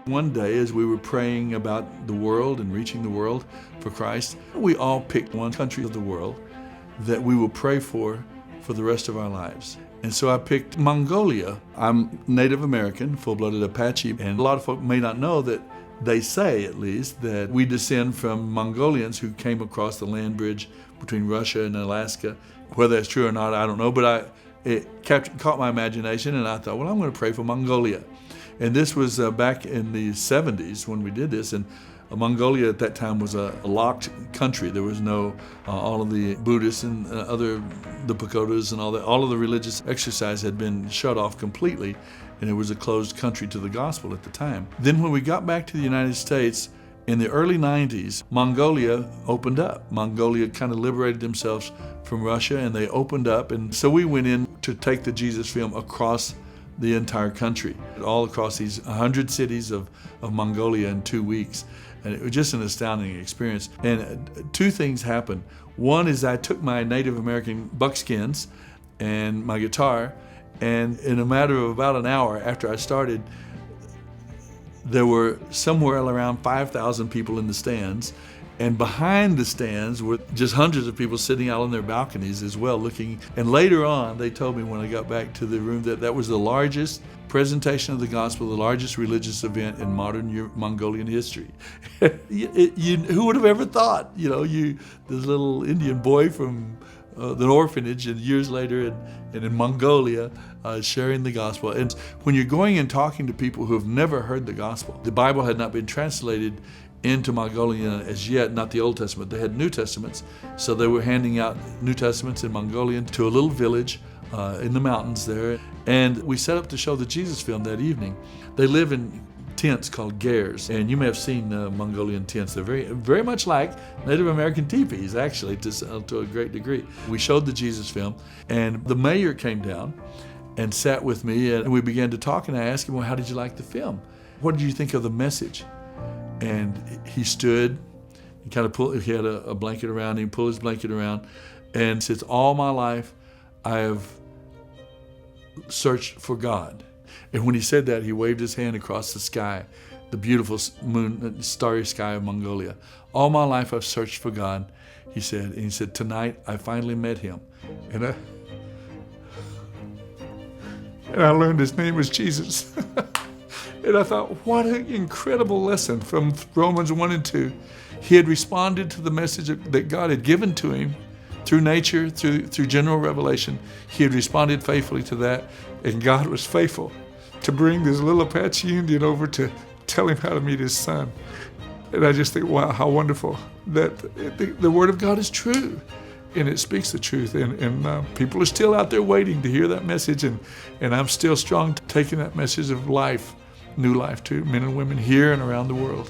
One day, as we were praying about the world and reaching the world for Christ, we all picked one country of the world that we will pray for the rest of our lives. And so I picked Mongolia. I'm Native American, full-blooded Apache, and a lot of folk may not know that they say, at least, that we descend from Mongolians who came across the land bridge between Russia and Alaska. Whether that's true or not, I don't know, but it caught my imagination, and I thought, well, I'm going to pray for Mongolia. And this was back in the 70s when we did this, and Mongolia at that time was a locked country. There was no, all of the Buddhists and the pagodas and all of the religious exercise had been shut off completely, and it was a closed country to the gospel at the time. Then when we got back to the United States, in the early 90s, Mongolia opened up. Mongolia kind of liberated themselves from Russia, and they opened up, and so we went in to take the Jesus film across the entire country, all across these 100 cities of Mongolia in 2 weeks. And it was just an astounding experience. And two things happened. One is I took my Native American buckskins and my guitar, and in a matter of about an hour after I started, there were somewhere around 5,000 people in the stands. And behind the stands were just hundreds of people sitting out on their balconies as well looking. And later on, they told me when I got back to the room that was the largest presentation of the gospel, the largest religious event in modern Mongolian history. Who would have ever thought, this little Indian boy from the orphanage, and years later and in Mongolia, sharing the gospel. And when you're going and talking to people who have never heard the gospel, the Bible had not been translated into Mongolian as yet, not the Old Testament. They had New Testaments, so they were handing out New Testaments in Mongolian to a little village in the mountains there. And we set up to show the Jesus film that evening. They live in tents called gers, and you may have seen Mongolian tents. They're very, very much like Native American teepees, actually, to a great degree. We showed the Jesus film, and the mayor came down and sat with me, and we began to talk, and I asked him, well, how did you like the film? What did you think of the message? And he stood, he had a blanket around him, pulled his blanket around, and says, all my life I have searched for God. And when he said that, he waved his hand across the sky, the beautiful starry sky of Mongolia. All my life I've searched for God, he said. And he said, tonight I finally met him. And I learned his name was Jesus. And I thought, what an incredible lesson from Romans 1 and 2. He had responded to the message that God had given to him through nature, through general revelation. He had responded faithfully to that, and God was faithful to bring this little Apache Indian over to tell him how to meet his son. And I just think, wow, how wonderful that the Word of God is true, and it speaks the truth. And people are still out there waiting to hear that message, and I'm still strong taking that message of life, new life to men and women here and around the world.